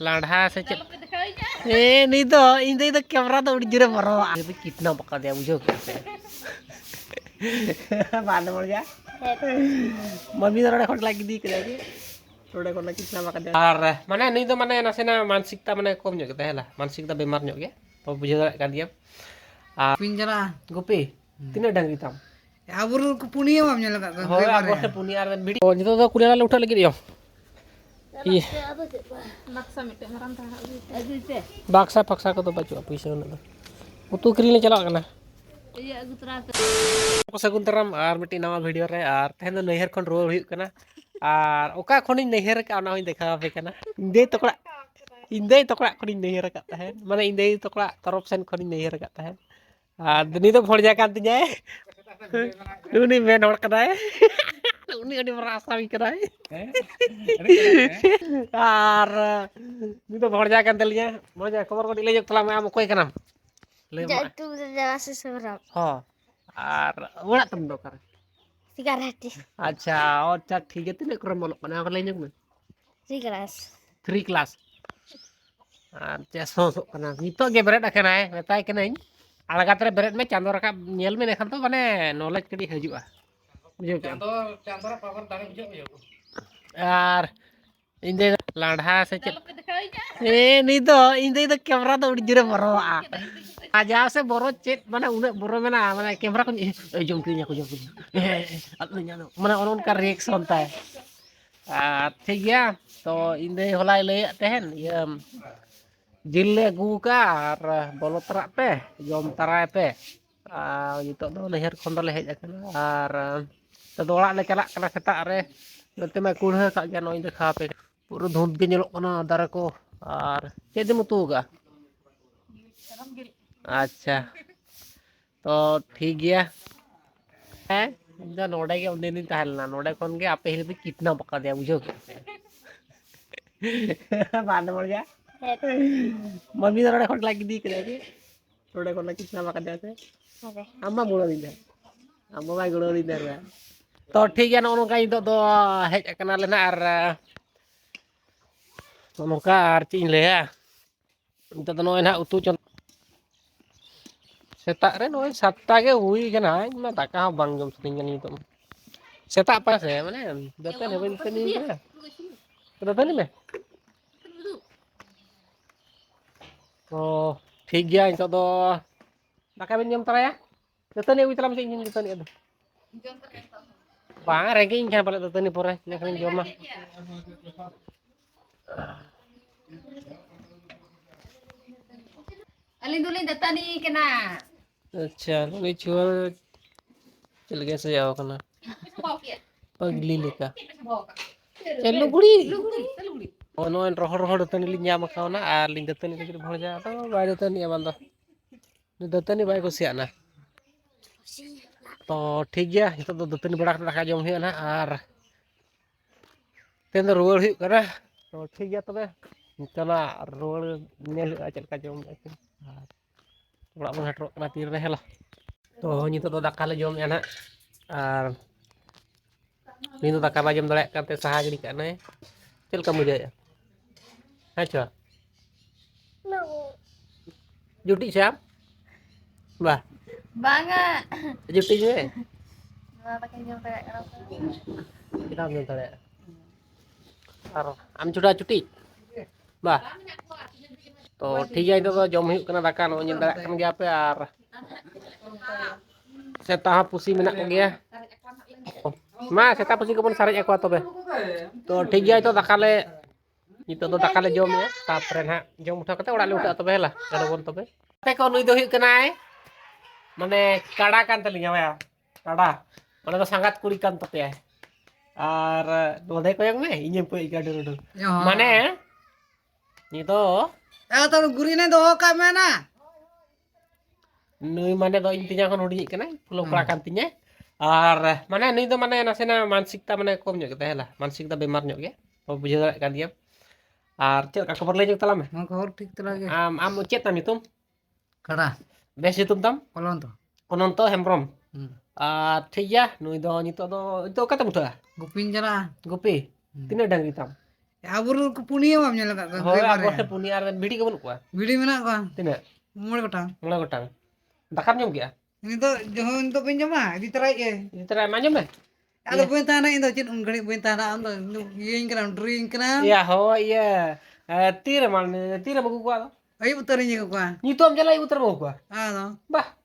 लाढ़ा से चल ए नहीं तो इन तो कैमरा तो उड़ी जुरे मरो ये कितना पका दिया बुझो कैसे बाद में जा मम्मी तो रोडे खोट लागी दी करे के रोडे खोट कितना पका दिया और माने नहीं तो माने नासेना मानसिकता माने कम ᱧᱚᱜ ᱜᱮ ᱦᱮᱞᱟ मानसिकता बेमार ᱧᱚᱜ ᱜᱮ तो बुझो दाᱲᱮ ᱠᱟᱱ ᱜᱮᱭᱟ आ पिंजरा गुपी तीना डांगी ताम आबुर को पुनिया माम नेला का होय आबो से पुनिया रे बिडी नितो तो कुलिया ले उठा लगी यो ये बक्सा मिटे मरन था अगुते बाक्सा फक्सा को तो बचुआ पैसा उन उतु क्री ले चला कना ये अगुतरा को सगुंतराम आर मिटी नवा वीडियो रे आर तहन दो नैहर खन रोल हुई कना आर ओका खनि नैहर का ना होई देखा पे कना इंदे तकड़ा खनि नैहर का तहन माने इंदे तकड़ा तरफ सेन खनि नैहर का तहन आ दनी तो फोड़ जा कान तिया उनी मेन होड़ कदाय उनी अडी रासा भी कराय आर नी तो फोड़ जा कान तलिया मजा खबर को ले जक तला में आम कोई कना ले जटू जरा से सबरा हां आर ओड़ा तुम दो कर सिगारेट अच्छा ठीक है तिने क्रम बोलो कना ले जक में 3 क्लास अच्छा सो कना नितो गे बरेट अखनाय मेताय कनाई अलगात रे बरेट में चांदो रका नेल में देखन तो माने नॉलेज कडी हजुआ बुझो चांदो रा पावर दारे बुझो यार इंदे लाढ़ा से चल ए नहीं तो इंदे तो कैमरा तो उड़ी जुरे मरो आजा से बोरो चेत माने उने बोरो मेना माने कैमरा को जम किnya को अतnya माने ओन का रिएक्शन ता ठीक गया तो इंदे होलाय ले तहन ये जिल ले अगू का और बोलो तरा पे जम तराय पे नितो दो नहर खन दो ले हेज अकना और तो ओड़ा ले चला कना सेता रे नते मा कुढ़ा का गया नोई देखा पे पूरा धुंध के नेलो कना दारे को और चेद मुतुगा अच्छा तो ठीक गया है इनका नोडे के उन्हें नहीं ताहलना नोडे कौन के आपे हिल पे कितना पका दिया बुझो बाद में जा मम्मी तो रोडे खोट लागी दी करे के रोडे खोट कितना पका दिया से अम्मा गुड़ो दी दे अम्मा भाई गुड़ो दी दे तो ठीक है नोनो का इदो दो हेज कना लेना और नोनो का आर चिन ले है इदो तो नोय ना उतु चल सेता रे नोय सातटा के हुई कना मा दाका बांग जम सतिन गनी तो सेता पास है माने दते ने बन तनी है दते ने में तो ठीक गया इतो दो दाका बिन जम तराया दते ने उई तलाम से इन दते ने दो बांग रेंगिंग kan pala dते ने परे ने खनि जमा अलिन दुलिन दतानी कना अच्छा नी छुआ चल गया से जाओ कना पगली लेका चलो गुड़ी ओनोन रोहर रोहर दतनी लिन जाम खावना आर लिन दतनी के भड़ जा तो बाय दतनी बंद दतनी बाय को सियाना तो ठीक गया हितो तो दतनी बड़ा दाका जम हुई ना आर तेन रुवाड़ हुई करा तो ठीक गया तबे चला रुवाड़ नेल चलका जम ओड़ा बन हटरो कना तीर रे हेला तो नितो तो दाका ले जम ना आर नी तो दाका बा जम दड़े काते सहा गड़ी काने चल का मुझे अच्छा जुटी श्याम वाह बांगा जुटी जो है ना pakai jam kayak kita ambil tadi और आम चुड़ा चुटी बा तो ठीक है तो जम हुई कना दाका नो ᱧᱮᱞ दाड़ा कन गया पे और सेता पुसी मेना को गया मा सेता पुसी को बन सारे को तबे तो ठीक गया तो दाका ले नितो तो दाका ले जम तापरे ना जम उठा कते ओड़ा ले उठा तबे हला गलो बन तबे ते को नुई दो हुई कनाय माने काड़ा कान तलिया या काड़ा माने तो संगात कुड़ी कान तपे और नोदे को में इᱧ पे गाडो रोड माने नी तो तो गुरी ने दो का में ना नुई माने दो इन तिया खन हुडी कना फुलो पड़ा कान तिया और माने नुई तो माने नासेना मानसिकता माने कम ᱧᱚᱜ गे हला मानसिकता बेमार ᱧᱚᱜ गे तो बुझे दाड़े कान दिया और चेक का खबर ले जक तला में हां खबर ठीक तला गे आम चेत ताम तुम कड़ा बेस तुम ताम अनंत हेम्ब्रम ठीक गया नुई दो नितो तो कते मुठा गुपिंजरा गुपी तीना डांगी ताम Abur ku punia mam nyala kak. Hoi abor te punia ar bidi ke banuk kuah. Bidi mana kau? Tina. Mula kotang. Mulai gotang. Dakam nyom kia. Ini tuh jangan untuk pinjam ah, diterai ya. Ini terai manyom eh. Ada buin tanah itu, cint ungkari buin tanah itu, yang kena drink kena. Iya ho iya. Tira bagu kuah. Ayo putarin juga kau. Ni tom jala ibu terbagu kuah. Ah no. Bah.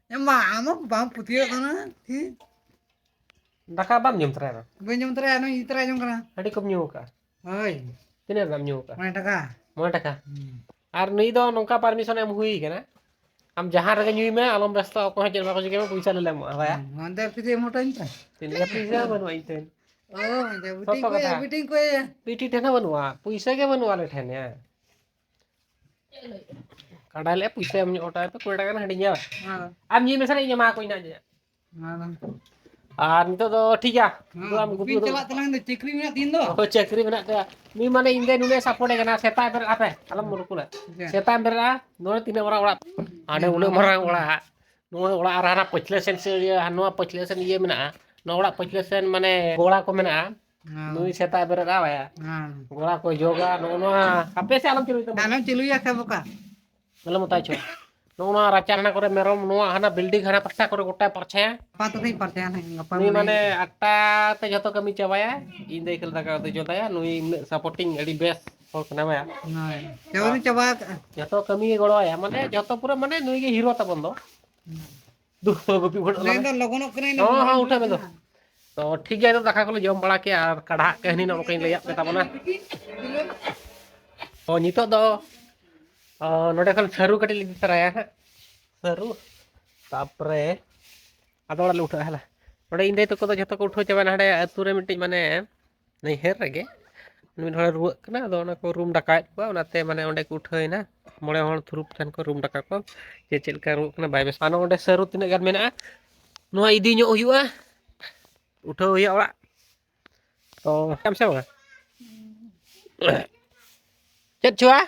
Yang mama bang putih kena. Daka bam nyom terai. Pinjam terai anu, terai jom kena. Adi kom nyuka. Oi. Tina bam nyuka. Mana taka? Mau taka. Ar ni do nongka permission em hui kena. Am jahan raga nyui me alom besta ko hajar ba ko jike me puisa le lemo apa ya. Mantap putih motor ini. Tina puisa banu aiten. Oh, jadi biting kue ya. Piti thena banu puisa ke banu ale thenya. Kadale puisa em ota pe kuda kan hadinya. Am nyui me sare nyama ko ina aja. Ar nito do ठीक है. Dua gupi celak telang do cekri mina tin do. Oh cekri menak ta. Ni mane inde nune sapode kana seta ber apa? Alam murukula. Seta ber a no tina ora. Ane ule marang ora. No ora arana pochlesen se ya no pochlesen ye mena. No ora pochlesen mane gola ko mena. Nui seta ber a ya. Gola ko yoga no no ape se alam cilu itu. Alam cilu ya ka boka. Alam ta cho. No no racana kore merom no hana building hana pasta kore gota percaya. Apa tuh sih percaya nih ngapa? Nui mane atta te joto kami cawaya. Inde kel taka te jota ya nui supporting adi best hol kenapa ya. Coba nih coba. Joto kami golo ya mane joto pura mane nui ge hero ta bondo. Duh gopi bhod Lain tuh logonok kena ini. Oh ha uta bendo. To ठीक है तो dakha kolo jom bala ke ar kadha kahni no kain layap ke tabona. Oh nito do नोडे खल सरू कटी लिखि तरया है सरू तापरे आदोड़ा ले उठा हला नोडे इंदे तो को जतो को उठो चबा नडे अतु रे मिटि माने नहीं हेर रगे नुन हळ रुव कना आदो ना को रूम डकाय को ओनाते माने ओंडे को उठोयना मोळे हळ थुरुप थान को रूम डका को जे चेलका रुव कना बाय बेस आनो ओंडे सरू तिना गान मेना नोआ इदी ᱧᱚᱜ हुआ उठो हुआ ओड़ा तो काम से बा चेत छुआ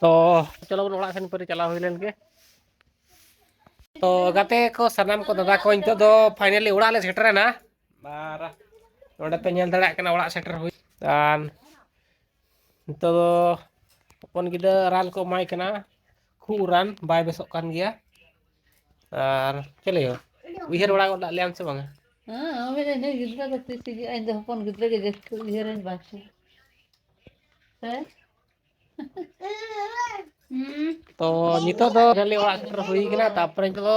तो चलो ओड़ा सेन पर चला हुई लेन के तो गाते को सनाम को दादा को इंतो दो फाइनली ओड़ा ले सेटर ना बार ओडे पे नेल दड़ा कना ओड़ा सेटर हुई आन इंतो दो अपन गिदा रान को माय कना खु रान बाय बेसक कान गया आर चले हो उइहर ओड़ा ओड़ा ले आम से बांगा हां हमें ने गिदरा को तिसी आई दो अपन गिदरा के देख उइहर बासे हैं तो नितो दो जल्दी ओड़ा सेटर हुई कना तापर इंतो दो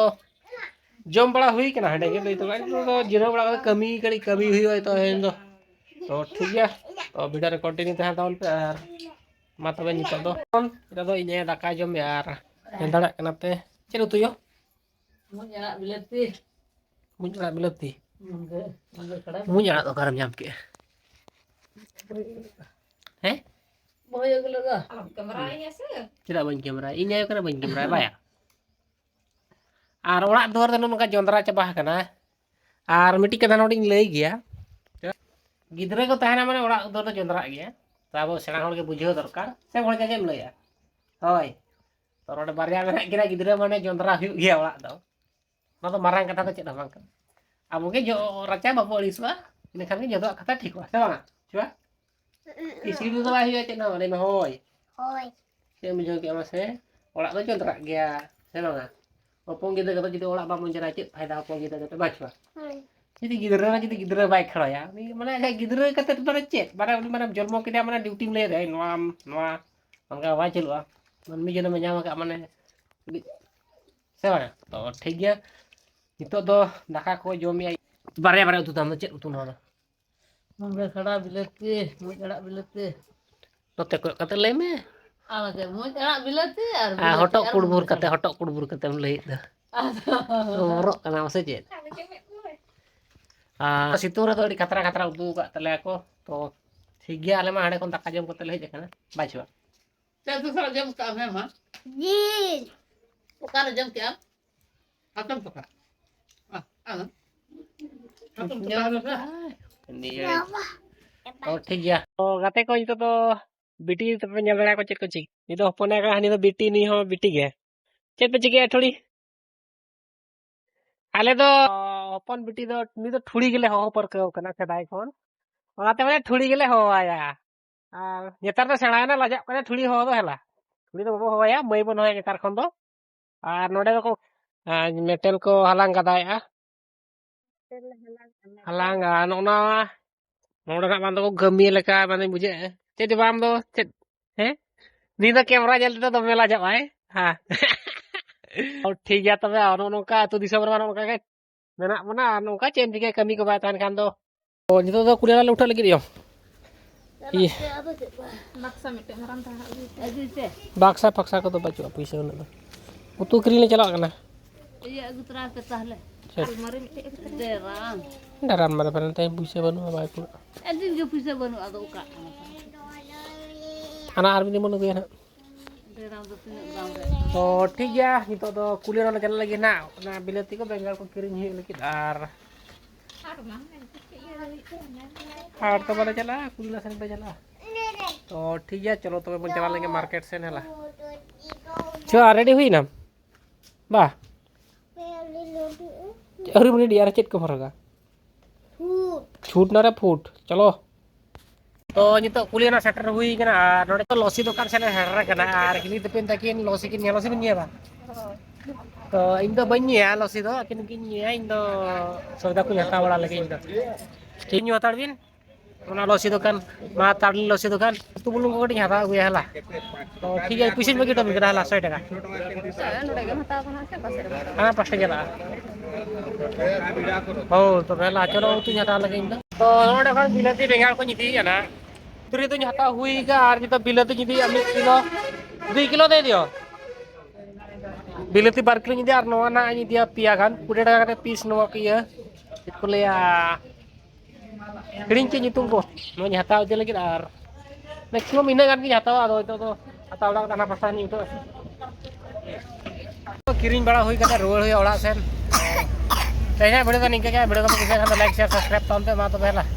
जम बड़ा हुई कना हडे के तो तो जिरो बड़ा कमी कड़ी कमी हुई हो तो हेन दो तो ठीक है तो वीडियो रे कंटिन्यू तहन ताउन पे आर मा तबे नितो दो इटा दो इने दाका जम यार दड़ा कना पे चलो तुयो मुझे बिलती मुंजड़ा बिलती मुझे कड़ा मुंजड़ा तो करम जाम के हैं boy gelo da tidak ban kamera ini ayo kana ban kamera ba ya ar orak duar tanu nongka jondra cabah kana ar miti kana noding lay gya gidre ko tahana mane orak duar jondra gya tabo sena hol ke bujho dorkar se hol ka jem lay ya hoy to rode barya mena kira gidre mane jondra hu gya orak do no to marang kata to cek dah bang amo ke jo raca bapo liswa ini kan jodo kata thik wa sa bang coba isi dulu lah ya cek nama lima hoy Hoi. saya menjauh ke mas olah tu contoh gaya saya bang opong kita kata jadi olah bang menjadi cek faedah opong kita kata baca jadi gidera baik kalau ya ini mana kayak gidera kata tu cek mana mana jormo kita mana duty mulai dari noa angka wajib lah mana jadi menyama kat mana saya bang to ठीक है itu do daka ko jomi barya utu tam cek utu nono मुझे कड़ा बिलती मुझे कड़ा बिलती तो ते को kata lay me ala ke मुझे कड़ा बिलती यार hotok kurbur kata mulai dah ngorok kana masa jet situ ra to di katra udu ka tele ako to ठीक है ale mah ade kon tak jam ko tele je kana baca चल तू सारा जम काम है मां Ji. पुकार जम क्या आतम पुकार ini oh ठीक है तो गाते को itu तो बिटी तो nyal dara ko cek ko cik itu hopone ka hani to बिटी ni ho बिटी ge cek pe cik थोड़ी ale do hopon बिटी do ni to थोड़ी गेले हो पर kana sedai kon Orang temennya thuli gile hoa ya. Nyetar tuh sengaja lajak kan thuli hoa tuh hela. Thuli tuh bawa hoa ya, mai pun hoa nyetar kon tuh. Node ko metal ko halang kata ya. Halang nona nona nak bantu ko gemi leka bantu buje. Cek di bam tuh, cek. Ni तो camera जल्दी तो तुम्हें ला जाओ हाँ और ठीक है तबे और नोका तो दिसंबर में नोका के मेना मना नोका चेन के कमी को बात kan तो नितो तो कुलिया उठा लगी दियो ये Maksa mete haram tah. Baksa फक्सा को तो बचो पैसे न तो उतु करी ले चला कना Iya, aku terakhir tahle. Almari mete. Derang. daran mana pernah tanya पैसे बनो by pula Edi jo bisa banu ado ka. anak army ni mana gue na Derang tu tindak gamre. तो ठीक है नितो तो कुलिया वाला चला लगी ना ना बिलती को बेंगल को किरिंग ही लगी आर हार तो वाला चला कुलिया से पे चला तो ठीक है चलो तो मैं चला लेंगे मार्केट से नेला चलो रेडी हुई ना बा अरे मुझे डियार चेट को फरका छूट ना रे फूट चलो तो नितो कुलिया ना सेटर हुई कना नोडे तो लॉसी दुकान से हेर कना आर किनी तपिन तकिन लॉसी किन लॉसी बिन बा तो इन दो बन्नी है लॉसी दो किन किन है इन दो सौदा को हता बड़ा लगे इन दो किन यो तार बिन ओना लॉसी दुकान मा तारली लॉसी दुकान तू बुलुंग को हता हुई हला तो ठीक है पुसिन बगी तो बिकरा हला 100 टाका Node gam hata bana ke pasir. हां 5 टाका हो तो पहला चलो तू हता लगे इन दो तो नोडे खन बिलती बेंगाल को निती है ना तुरी तो हता हुई का आर नितो बिलती निती 1 किलो 2 किलो दे दियो बिलती 2 किलो निती आर नोआ ना निती पिया kan 20 टाका कते पीस नोआ किया itu ya kering ke nyitung ko mau nyata aja lagi dar maximum ini kan nyata atau itu tuh atau orang tanah pasan itu kiring bala hui kata ruwal hui orang sen kayaknya video kan ini kayak video kamu bisa kan like share subscribe tonton mah tuh lah